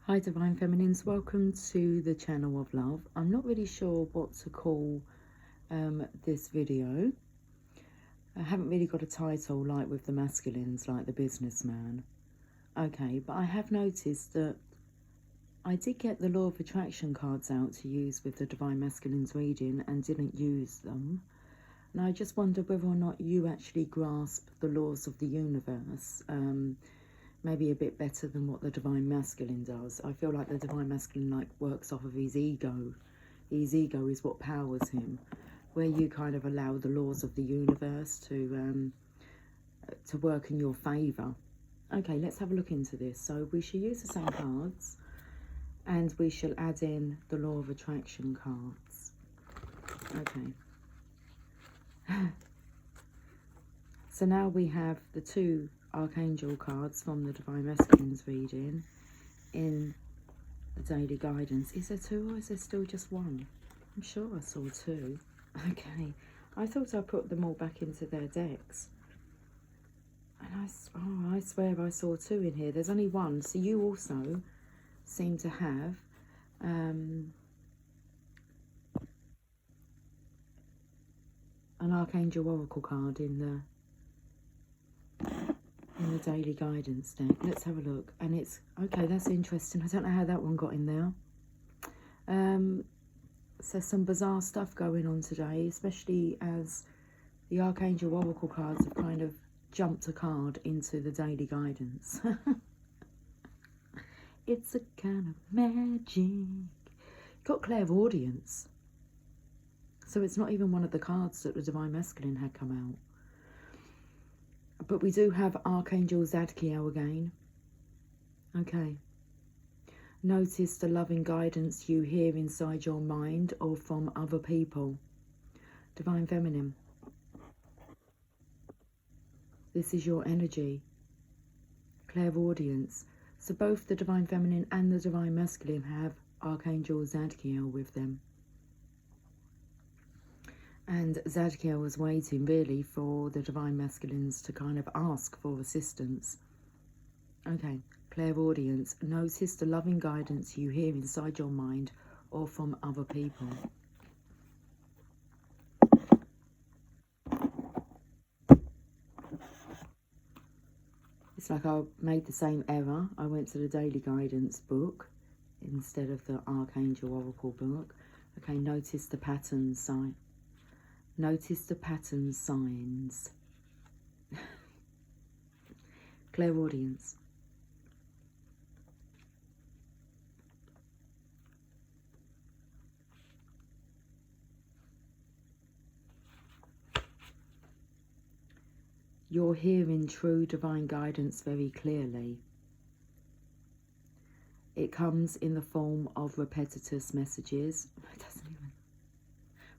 Hi Divine Feminines, welcome to the channel of love. I'm not really sure what to call this video. I haven't really got a title like with the masculines, like the businessman. Okay, but I have noticed that I did get the Law of Attraction cards out to use with the Divine Masculines reading and didn't use them. And I just wondered whether or not you actually grasp the laws of the universe. Maybe a bit better than what the Divine Masculine does. I feel like the Divine Masculine works off of his ego. His ego is what powers him, where you kind of allow the laws of the universe to work in your favour. Okay, let's have a look into this. So we shall use the same cards, and we shall add in the Law of Attraction cards. Okay. So now we have the two Archangel cards from the Divine Masculines reading in the daily guidance. Is there two or is there still just one? I'm sure I saw two. Okay, I thought I put them all back into their decks. And I swear I saw two in here. There's only one. So you also seem to have an Archangel Oracle card in the daily guidance deck. Let's have a look. And it's okay, that's interesting. I don't know how that one got in there. So some bizarre stuff going on today, especially as the Archangel Oracle cards have kind of jumped a card into the daily guidance. It's a kind of magic. Got clairaudience. So it's not even one of the cards that the Divine Masculine had come out. But we do have Archangel Zadkiel again. Okay. Notice the loving guidance you hear inside your mind or from other people. Divine Feminine. This is your energy. Clairaudience. So both the Divine Feminine and the Divine Masculine have Archangel Zadkiel with them. And Zadkiel was waiting really for the Divine Masculines to kind of ask for assistance. Okay, clairaudience. Notice the loving guidance you hear inside your mind or from other people. It's like I made the same error. I went to the daily guidance book instead of the Archangel Oracle book. Okay, notice the pattern sign. Notice the pattern signs. Clairaudience. You're hearing true divine guidance very clearly. It comes in the form of repetitious messages. It doesn't even...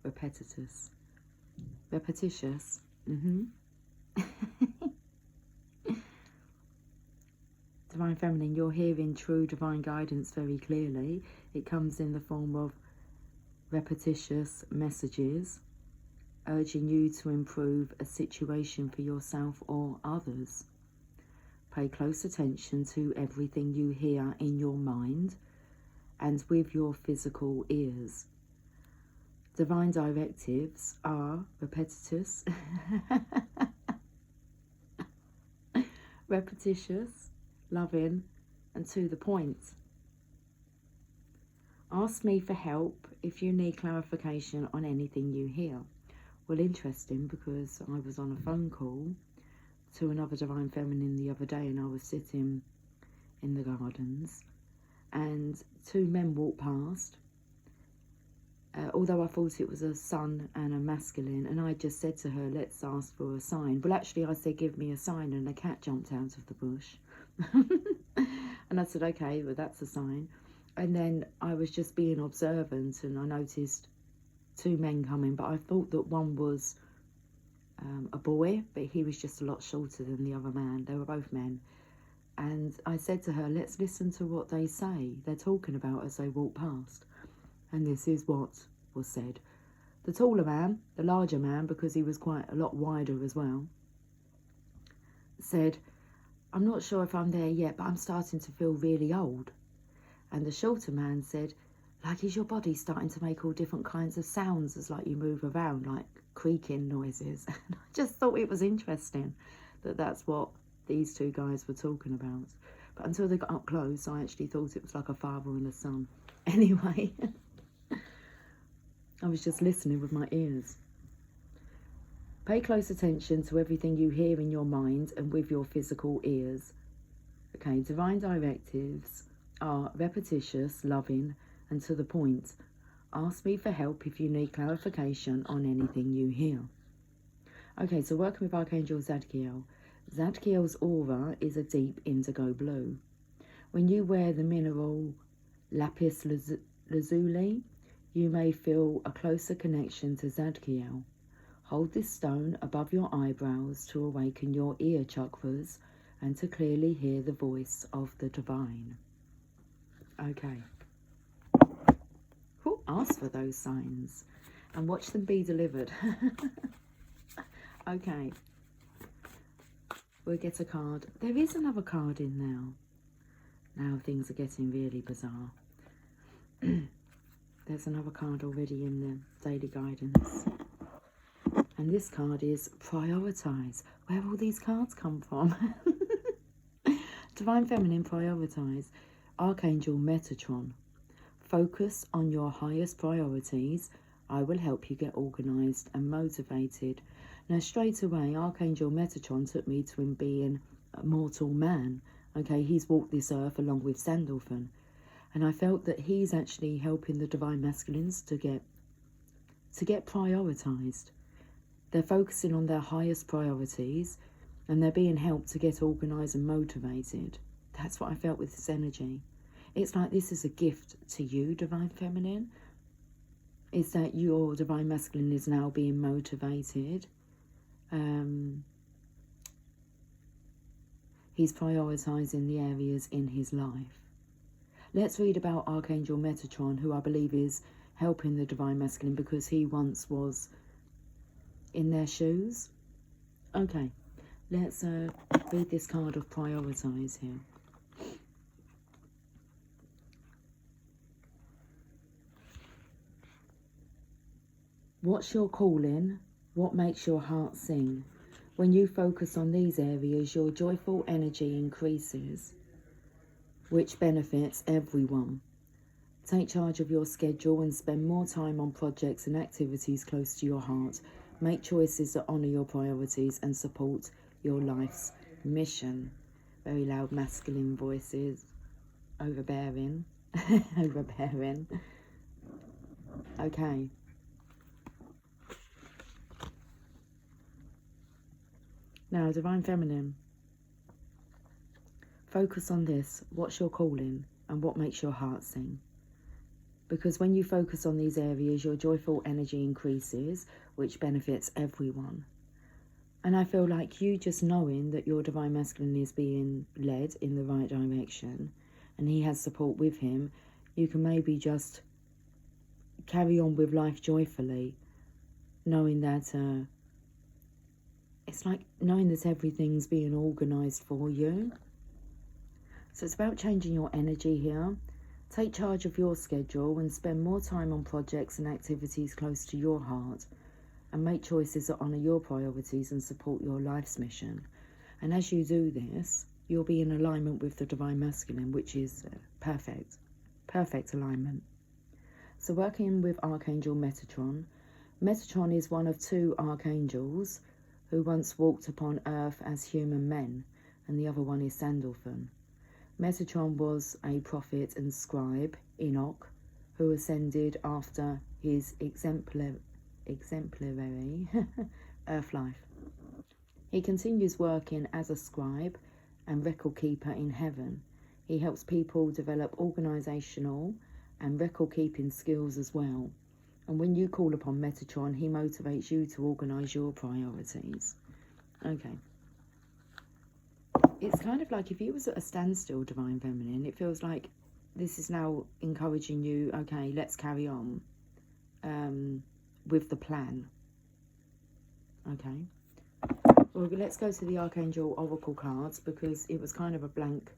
Repetitious. Repetitious. Divine Feminine, you're hearing true divine guidance very clearly. It comes in the form of repetitious messages, urging you to improve a situation for yourself or others. Pay close attention to everything you hear in your mind and with your physical ears. Divine directives are repetitious, repetitious, loving, and to the point. Ask me for help if you need clarification on anything you hear. Well, interesting, because I was on a phone call to another Divine Feminine the other day and I was sitting in the gardens and two men walked past. Although I thought it was a sun and a masculine, and I just said to her, let's ask for a sign. Well, actually, I said, give me a sign, and a cat jumped out of the bush. And I said, okay, well, that's a sign. And then I was just being observant, and I noticed two men coming, but I thought that one was a boy, but he was just a lot shorter than the other man. They were both men. And I said to her, let's listen to what they say. They're talking about as they walk past. And this is what was said. The taller man, the larger man, because he was quite a lot wider as well, said, I'm not sure if I'm there yet, but I'm starting to feel really old. And the shorter man said, like, is your body starting to make all different kinds of sounds as like you move around, like creaking noises? And I just thought it was interesting that that's what these two guys were talking about. But until they got up close, I actually thought it was like a father and a son. Anyway, I was just listening with my ears. Pay close attention to everything you hear in your mind and with your physical ears. Okay, divine directives are repetitious, loving, and to the point. Ask me for help if you need clarification on anything you hear. Okay, so working with Archangel Zadkiel. Zadkiel's aura is a deep indigo blue. When you wear the mineral lapis lazuli, you may feel a closer connection to Zadkiel. Hold this stone above your eyebrows to awaken your ear chakras and to clearly hear the voice of the divine. Okay. Ask for those signs and watch them be delivered. Okay. We'll get a card. There is another card in now. Now things are getting really bizarre. There's another card already in the daily guidance. And this card is prioritize. Where have all these cards come from? Divine Feminine, prioritize. Archangel Metatron. Focus on your highest priorities. I will help you get organised and motivated. Now, straight away, Archangel Metatron took me to him being a mortal man. Okay, he's walked this earth along with Sandalphon. And I felt that he's actually helping the Divine Masculines to get prioritised. They're focusing on their highest priorities and they're being helped to get organised and motivated. That's what I felt with this energy. It's like this is a gift to you, Divine Feminine. It's that your Divine Masculine is now being motivated. He's prioritising the areas in his life. Let's read about Archangel Metatron, who I believe is helping the Divine Masculine because he once was in their shoes. Okay, let's read this card of prioritise here. What's your calling? What makes your heart sing? When you focus on these areas, your joyful energy increases, which benefits everyone. Take charge of your schedule and spend more time on projects and activities close to your heart. Make choices that honour your priorities and support your life's mission. Very loud masculine voices. Overbearing. Overbearing. Okay. Now, Divine Feminine, focus on this. What's your calling and what makes your heart sing? Because when you focus on these areas, your joyful energy increases, which benefits everyone. And I feel like you just knowing that your Divine Masculine is being led in the right direction and he has support with him, you can maybe just carry on with life joyfully, knowing that it's like knowing that everything's being organised for you. So it's about changing your energy here. Take charge of your schedule and spend more time on projects and activities close to your heart. And make choices that honour your priorities and support your life's mission. And as you do this, you'll be in alignment with the Divine Masculine, which is perfect. Perfect alignment. So working with Archangel Metatron. Metatron is one of two archangels who once walked upon earth as human men, and the other one is Sandalphon. Metatron was a prophet and scribe, Enoch, who ascended after his exemplary earth life. He continues working as a scribe and record keeper in heaven. He helps people develop organisational and record keeping skills as well. And when you call upon Metatron, he motivates you to organise your priorities. Okay. It's kind of like if you was at a standstill, Divine Feminine, it feels like this is now encouraging you, okay, let's carry on with the plan. Okay. Well, let's go to the Archangel Oracle cards because it was kind of a blank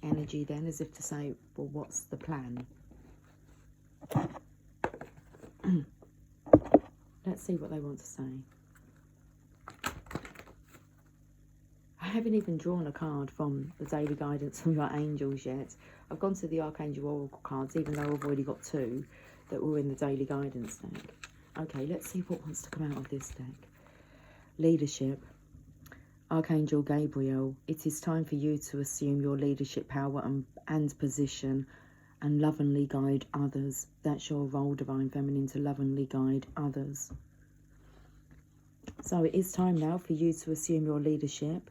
energy then, as if to say, well, what's the plan? Let's see what they want to say. I haven't even drawn a card from the daily guidance from your angels yet. I've gone to the Archangel Oracle cards, even though I've already got 2 that were in the daily guidance deck. Okay, let's see what wants to come out of this deck. Leadership. Archangel Gabriel, it is time for you to assume your leadership power and position and lovingly guide others. That's your role, Divine Feminine, to lovingly guide others. So it is time now for you to assume your leadership.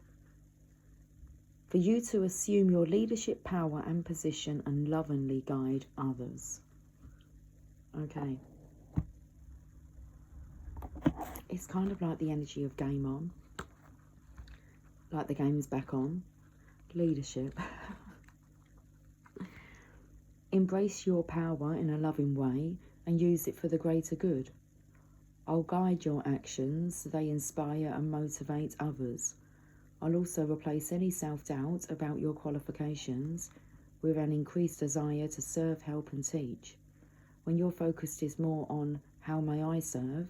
For you to assume your leadership power and position and lovingly guide others. Okay. It's kind of like the energy of game on. Like the game's back on. Leadership. Embrace your power in a loving way and use it for the greater good. I'll guide your actions so they inspire and motivate others. I'll also replace any self-doubt about your qualifications with an increased desire to serve, help and teach. When your focus is more on how may I serve,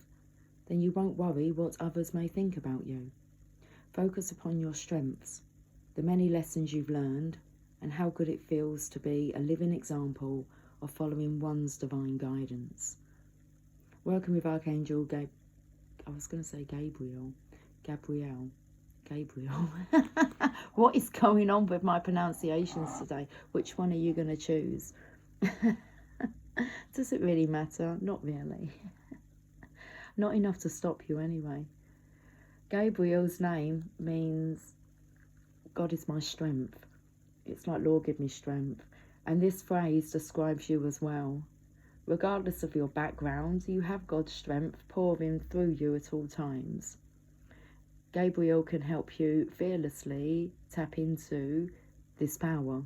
then you won't worry what others may think about you. Focus upon your strengths, the many lessons you've learned, and how good it feels to be a living example of following one's divine guidance. Working with Archangel Gabriel. What is going on with my pronunciations today? Which one are you going to choose? Does it really matter? Not really. Not enough to stop you anyway. Gabriel's name means God is my strength. It's like, Lord, give me strength. And this phrase describes you as well. Regardless of your background, you have God's strength pouring through you at all times. Gabriel can help you fearlessly tap into this power.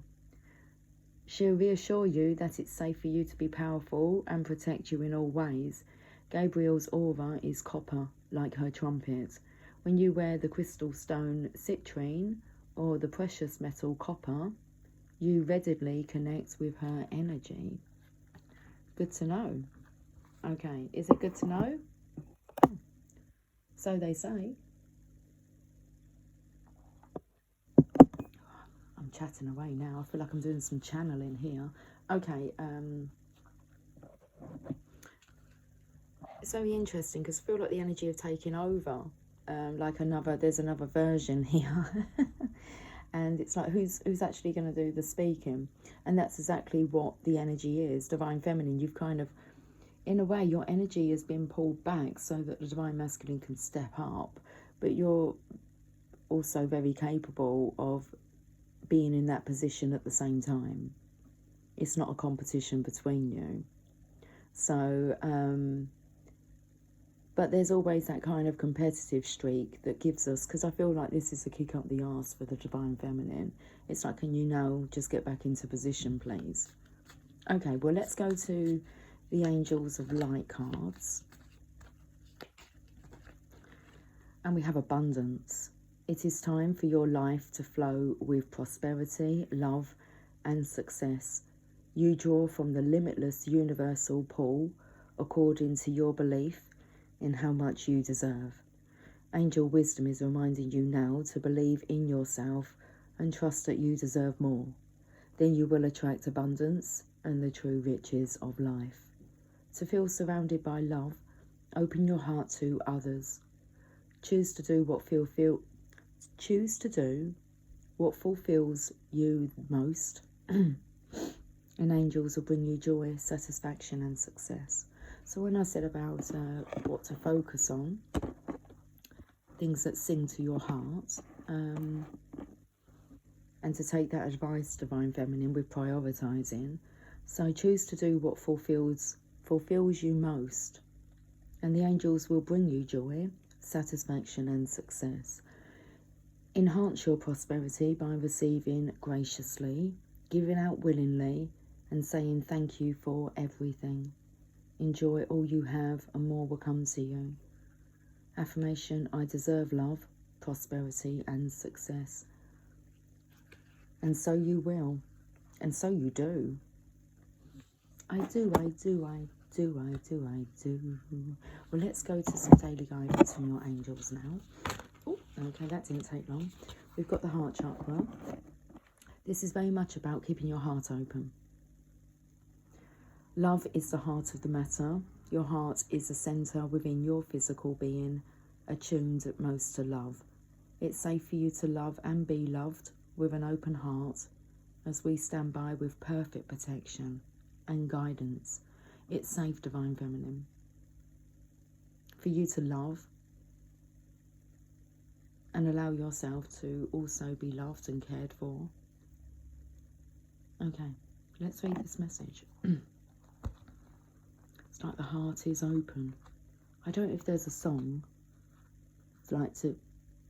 She'll reassure you that it's safe for you to be powerful and protect you in all ways. Gabriel's aura is copper, like her trumpet. When you wear the crystal stone citrine or the precious metal copper, you readily connect with her energy. Good to know. Okay, is it good to know? So they say. I'm chatting away now. I feel like I'm doing some channeling here. Okay, it's very interesting because I feel like the energy of taking over. There's another version here. And it's like, who's actually going to do the speaking? And that's exactly what the energy is. Divine Feminine, you've kind of, in a way, your energy has been pulled back so that the Divine Masculine can step up. But you're also very capable of being in that position at the same time. It's not a competition between you. So, but there's always that kind of competitive streak that gives us, because I feel like this is a kick up the arse for the Divine Feminine. It's like, can you now just get back into position, please? Okay, well, let's go to the Angels of Light cards. And we have abundance. It is time for your life to flow with prosperity, love, and success. You draw from the limitless universal pool according to your belief in how much you deserve. Angel wisdom is reminding you now to believe in yourself and trust that you deserve more. Then you will attract abundance and the true riches of life. To feel surrounded by love, open your heart to others. Choose to do what fulfills you most. And angels will bring you joy, satisfaction and success. So when I said about what to focus on, things that sing to your heart, and to take that advice, Divine Feminine, with prioritising. So choose to do what fulfills you most. And the angels will bring you joy, satisfaction and success. Enhance your prosperity by receiving graciously, giving out willingly, and saying thank you for everything. Enjoy all you have and more will come to you. Affirmation, I deserve love, prosperity and success. And so you will. And so you do. I do. Well, let's go to some daily guidance from your angels now. Oh, okay, that didn't take long. We've got the heart chakra. This is very much about keeping your heart open. Love is the heart of the matter. Your heart is a centre within your physical being, attuned at most to love. It's safe for you to love and be loved with an open heart, as we stand by with perfect protection and guidance. It's safe, Divine Feminine, for you to love and allow yourself to also be loved and cared for. Okay, let's read this message. It's like the heart is open. I don't know if there's a song like to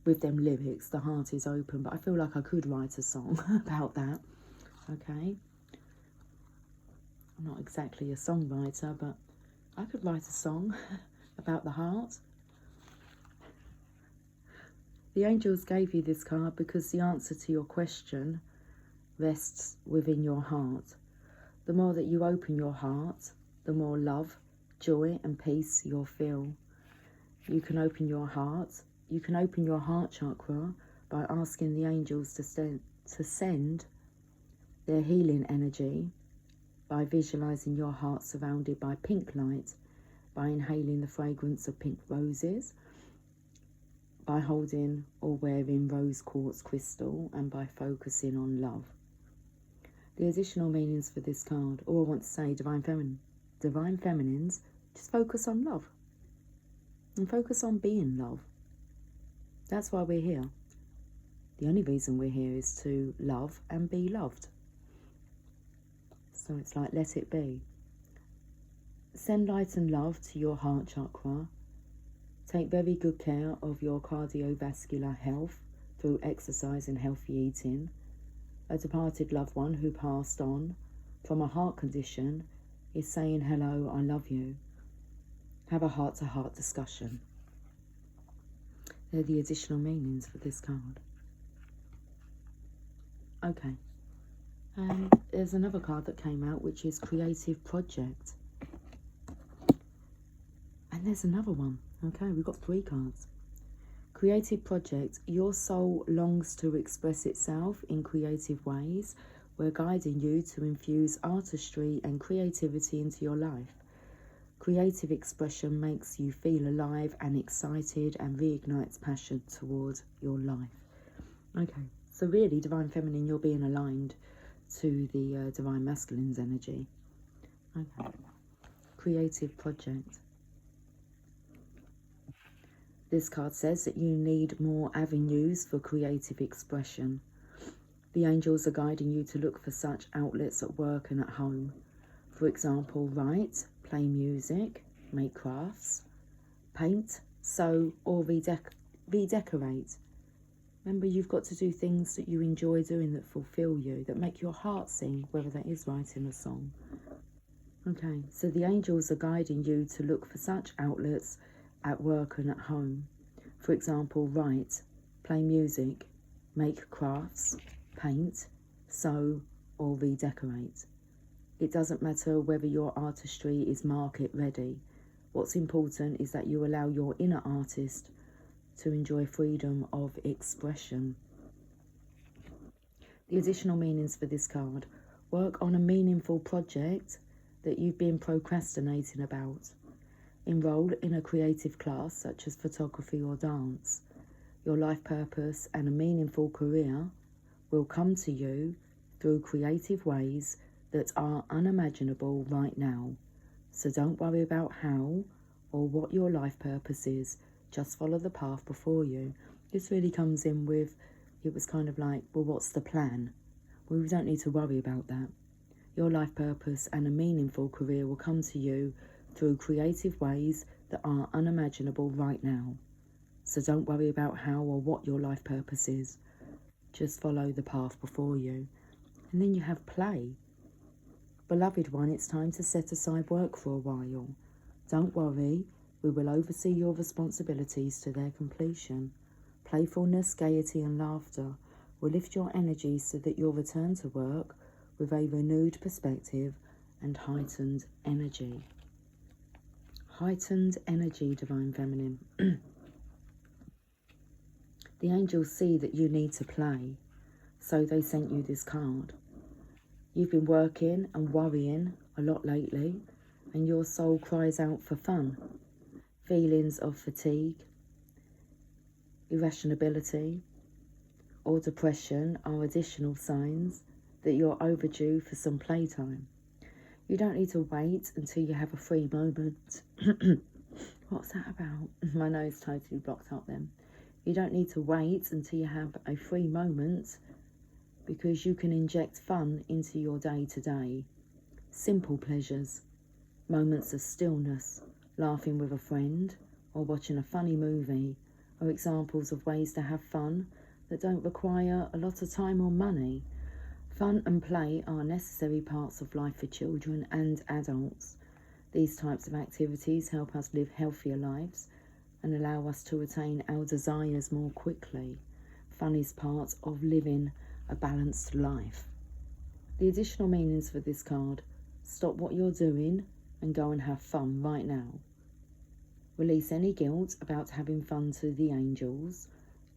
with them lyrics, the heart is open, but I feel like I could write a song about that. Okay, I'm not exactly a songwriter, but I could write a song about the heart. The angels gave you this card because the answer to your question rests within your heart. The more that you open your heart, the more love, joy and peace you'll feel. You can open your heart. You can open your heart chakra by asking the angels to send their healing energy, by visualizing your heart surrounded by pink light, by inhaling the fragrance of pink roses, by holding or wearing rose quartz crystal, and by focusing on love. The additional meanings for this card, or I want to say Divine Feminines, just focus on love. And focus on being love. That's why we're here. The only reason we're here is to love and be loved. So it's like, let it be. Send light and love to your heart chakra. Take very good care of your cardiovascular health through exercise and healthy eating. A departed loved one who passed on from a heart condition is saying, hello, I love you. Have a heart-to-heart discussion. They're the additional meanings for this card. Okay. And there's another card that came out, which is Creative Project. And there's another one. Okay, we've got 3 cards. Creative Project. Your soul longs to express itself in creative ways. We're guiding you to infuse artistry and creativity into your life. Creative expression makes you feel alive and excited and reignites passion toward your life. Okay, so really, Divine Feminine, you're being aligned to the Divine Masculine's energy. Okay, Creative Project. This card says that you need more avenues for creative expression. The angels are guiding you to look for such outlets at work and at home. For example, write, play music, make crafts, paint, sew or redecorate. Remember, you've got to do things that you enjoy doing, that fulfill you, that make your heart sing, whether that is writing a song. Okay, so the angels are guiding you to look for such outlets at work and at home. For example, write, play music, make crafts, paint, sew or redecorate. It doesn't matter whether your artistry is market ready. What's important is that you allow your inner artist to enjoy freedom of expression. The additional meanings for this card. Work on a meaningful project that you've been procrastinating about. Enroll in a creative class such as photography or dance. Your life purpose and a meaningful career will come to you through creative ways that are unimaginable right now. So don't worry about how or what your life purpose is. Just follow the path before you. This really comes in with, it was kind of like, well, what's the plan? Well, we don't need to worry about that. Your life purpose and a meaningful career will come to you through creative ways that are unimaginable right now. So don't worry about how or what your life purpose is. Just follow the path before you. And then you have play. Beloved one, it's time to set aside work for a while. Don't worry, we will oversee your responsibilities to their completion. Playfulness, gaiety and laughter will lift your energy so that you'll return to work with a renewed perspective and heightened energy. Heightened energy, Divine Feminine. The angels see that you need to play, so they sent you this card. You've been working and worrying a lot lately, and your soul cries out for fun. Feelings of fatigue, irrationality, or depression are additional signs that you're overdue for some playtime. You don't need to wait until you have a free moment. What's that about? My nose totally blocked up then. You don't need to wait until you have a free moment, because you can inject fun into your day-to-day. Simple pleasures, moments of stillness, laughing with a friend, or watching a funny movie are examples of ways to have fun that don't require a lot of time or money. Fun and play are necessary parts of life for children and adults. These types of activities help us live healthier lives and allow us to attain our desires more quickly. Fun is part of living a balanced life. The additional meanings for this card: stop what you're doing and go and have fun right now. Release any guilt about having fun to the angels.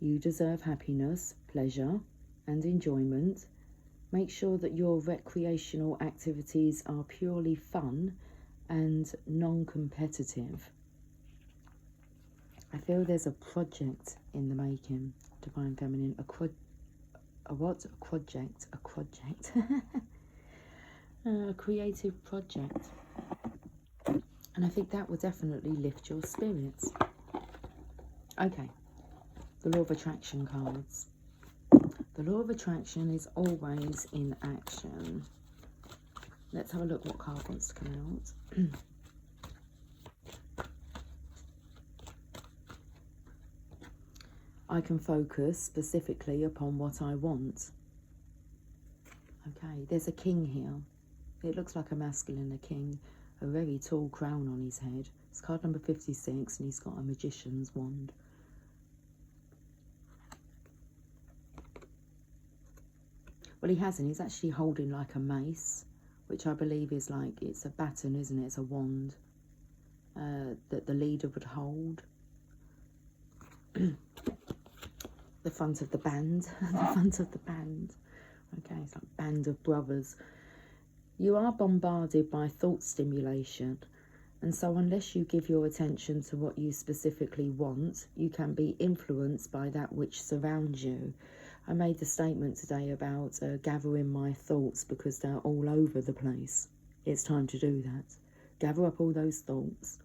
You deserve happiness, pleasure, and enjoyment. Make sure that your recreational activities are purely fun and non-competitive. I feel there's a project in the making, Divine Feminine. A project. A creative project. And I think that will definitely lift your spirits. Okay, the Law of Attraction cards. The Law of Attraction is always in action. Let's have a look what card wants to come out. I can focus specifically upon what I want. Okay, there's a king here. It looks like a masculine, a king, a very tall crown on his head. It's card number 56, and he's got a magician's wand. Well, he hasn't. He's actually holding like a mace, which I believe is like, it's a baton, isn't it? It's a wand that the leader would hold. The front of the band. The front of the band. Okay, it's like band of brothers. You are bombarded by thought stimulation, and so unless you give your attention to what you specifically want, you can be influenced by that which surrounds you. I made the statement today about gathering my thoughts because they're all over the place. It's time to do that. Gather up all those thoughts.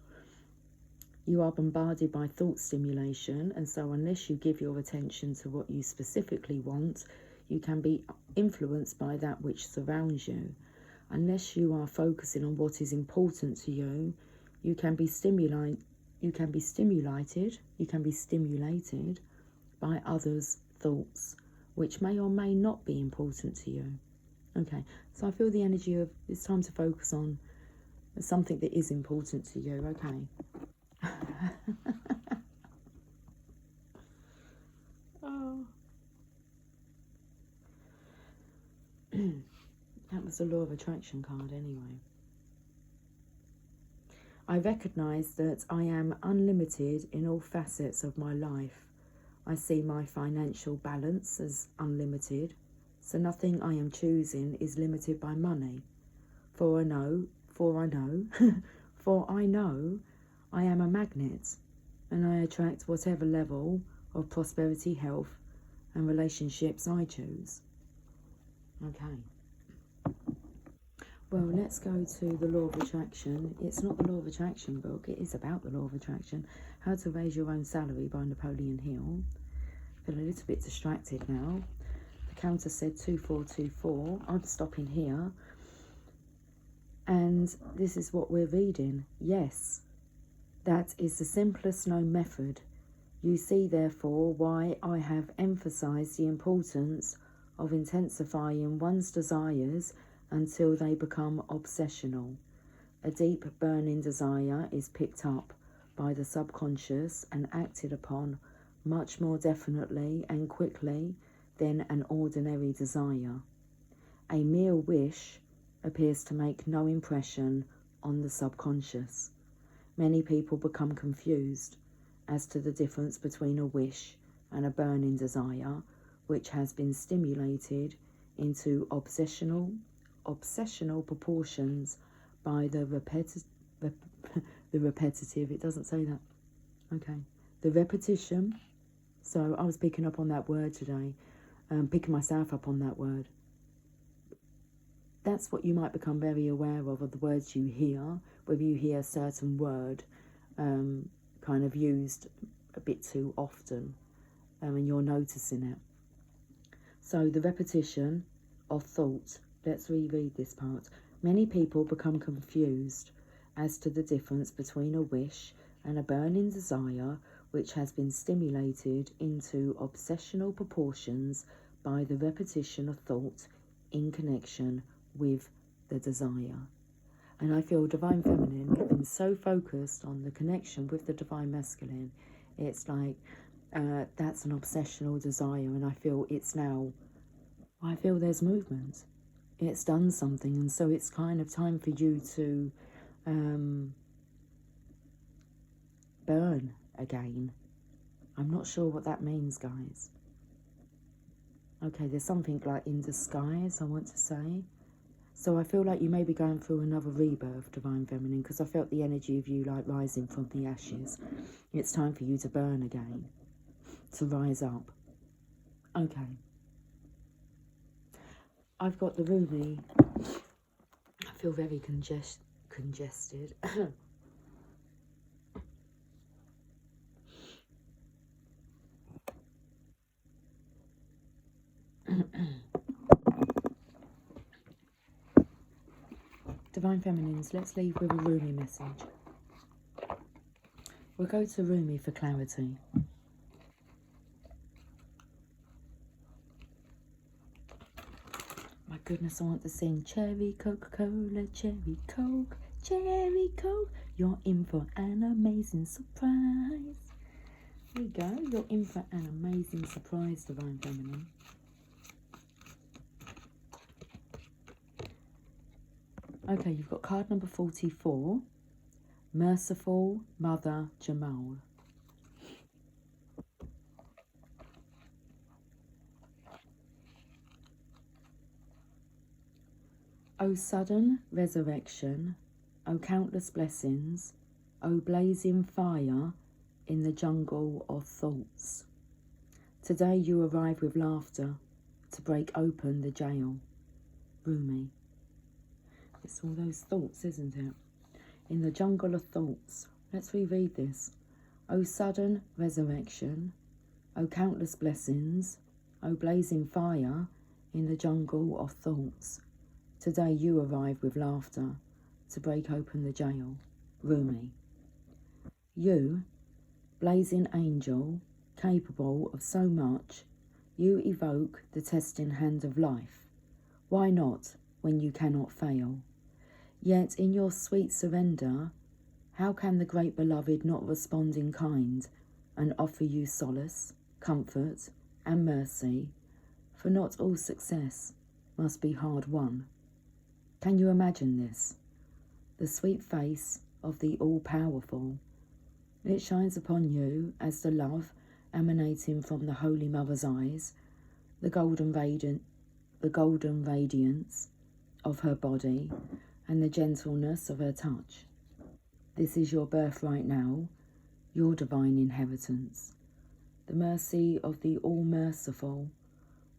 You are bombarded by thought stimulation, and so unless you give your attention to what you specifically want, you can be influenced by that which surrounds you. Unless you are focusing on what is important to you, you can be stimulated by others' thoughts, which may or may not be important to you. Okay, so I feel the energy of it's time to focus on something that is important to you. Okay. Oh. That was the Law of Attraction card anyway. I recognise that I am unlimited in all facets of my life. I see my financial balance as unlimited, so nothing I am choosing is limited by money. For I know I am a magnet, and I attract whatever level of prosperity, health, and relationships I choose. Okay. Well, let's go to the Law of Attraction. It's not the Law of Attraction book. It is about the Law of Attraction. How to Raise Your Own Salary by Napoleon Hill. I feel a little bit distracted now. The counter said 2424. I'm stopping here. And this is what we're reading. Yes, that is the simplest known method. You see, therefore, why I have emphasized the importance of intensifying one's desires until they become obsessional. A deep burning desire is picked up by the subconscious and acted upon much more definitely and quickly than an ordinary desire. A mere wish appears to make no impression on the subconscious. Many people become confused as to the difference between a wish and a burning desire, which has been stimulated into obsessional proportions by the repetitive, it doesn't say that, okay, the repetition. So I was picking up on that word today, picking myself up on that word. That's what you might become very aware of the words you hear, whether you hear a certain word kind of used a bit too often, and you're noticing it. So the repetition of thought, let's reread this part. Many people become confused as to the difference between a wish and a burning desire which has been stimulated into obsessional proportions by the repetition of thought in connection with the desire. And I feel Divine Feminine getting so focused on the connection with the Divine Masculine. It's like that's an obsessional desire, and I feel it's now, I feel there's movement. It's done something, and so it's kind of time for you to burn again. I'm not sure what that means, guys. Okay, there's something like in disguise, I want to say. So I feel like you may be going through another rebirth, Divine Feminine, because I felt the energy of you like rising from the ashes. It's time for you to burn again, to rise up. Okay. I've got the Rumi. I feel very congested. Divine Feminines, let's leave with a Rumi message. We'll go to Rumi for clarity. My goodness, I want to sing Cherry Coca-Cola, Cherry Coke, Cherry Coke. You're in for an amazing surprise. There you go, you're in for an amazing surprise, Divine Feminine. Okay, you've got card number 44, Merciful Mother Jamal. O sudden resurrection, O countless blessings, O blazing fire in the jungle of thoughts. Today you arrive with laughter to break open the jail. Rumi. It's all those thoughts, isn't it? In the jungle of thoughts. Let's reread this. O sudden resurrection, O countless blessings, O blazing fire in the jungle of thoughts. Today you arrive with laughter to break open the jail. Rumi. You, blazing angel, capable of so much, you evoke the testing hand of life. Why not when you cannot fail? Yet in your sweet surrender, how can the great beloved not respond in kind and offer you solace, comfort, and mercy? For not all success must be hard won. Can you imagine this? The sweet face of the all-powerful. It shines upon you as the love emanating from the Holy Mother's eyes, the golden radiance of her body, and the gentleness of her touch. This is your birthright now, your divine inheritance. The mercy of the all-merciful.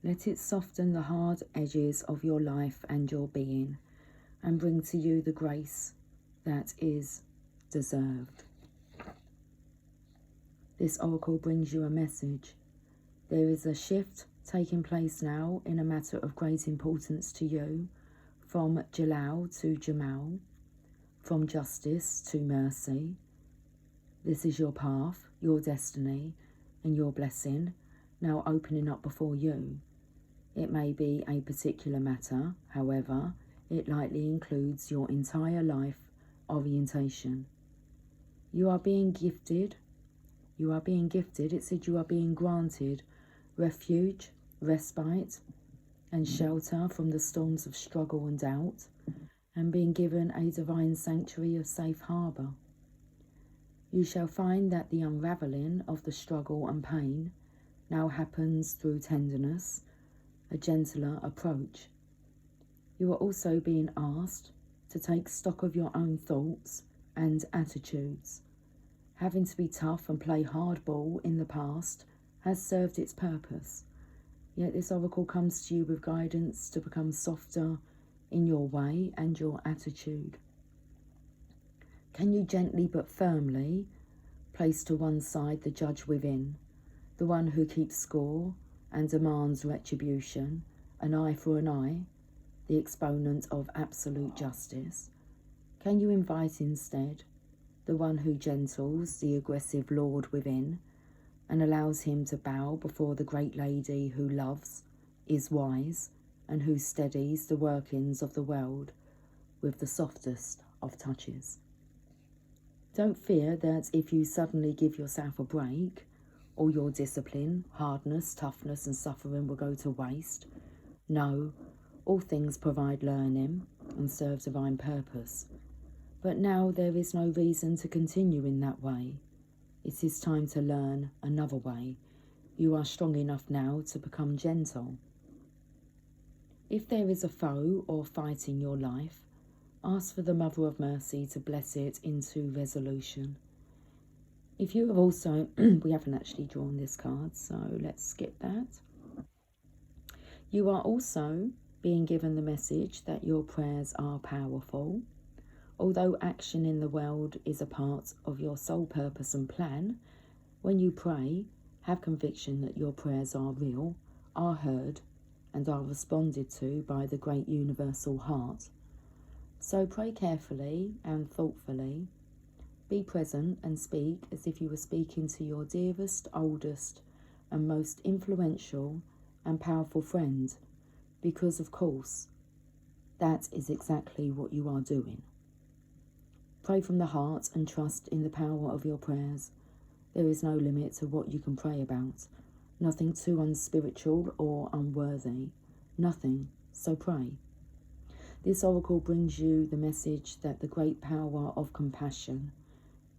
Let it soften the hard edges of your life and your being, and bring to you the grace that is deserved. This oracle brings you a message. There is a shift taking place now in a matter of great importance to you, from Jalal to Jamal, from justice to mercy. This is your path, your destiny, and your blessing now opening up before you. It may be a particular matter, however, it likely includes your entire life orientation. You are being gifted. It said you are being granted refuge respite and shelter from the storms of struggle and doubt, and being given a divine sanctuary of safe harbour. You shall find that the unravelling of the struggle and pain now happens through tenderness, a gentler approach. You are also being asked to take stock of your own thoughts and attitudes. Having to be tough and play hardball in the past has served its purpose, yet this oracle comes to you with guidance to become softer in your way and your attitude. Can you gently but firmly place to one side the judge within, the one who keeps score and demands retribution, an eye for an eye, the exponent of absolute justice? Can you invite instead the one who gentles the aggressive lord within and allows him to bow before the great lady who loves, is wise, and who steadies the workings of the world with the softest of touches? Don't fear that if you suddenly give yourself a break, all your discipline, hardness, toughness and suffering will go to waste. No, all things provide learning and serve divine purpose. But now there is no reason to continue in that way. It is time to learn another way. You are strong enough now to become gentle. If there is a foe or fight in your life, ask for the Mother of Mercy to bless it into resolution. If you have also, we haven't actually drawn this card, so let's skip that. You are also being given the message that your prayers are powerful. Although action in the world is a part of your soul purpose and plan, when you pray, have conviction that your prayers are real, are heard, and are responded to by the great universal heart. So pray carefully and thoughtfully. Be present and speak as if you were speaking to your dearest, oldest, and most influential and powerful friend, because of course, that is exactly what you are doing. Pray from the heart and trust in the power of your prayers. There is no limit to what you can pray about. Nothing too unspiritual or unworthy. Nothing, so pray. This oracle brings you the message that the great power of compassion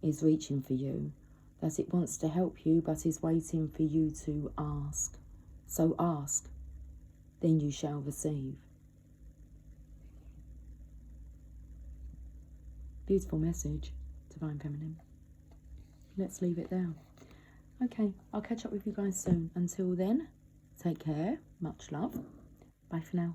is reaching for you, that it wants to help you but is waiting for you to ask. So ask, then you shall receive. Beautiful message, Divine Feminine. Let's leave it there. Okay, I'll catch up with you guys soon. Until then, take care. Much love. Bye for now.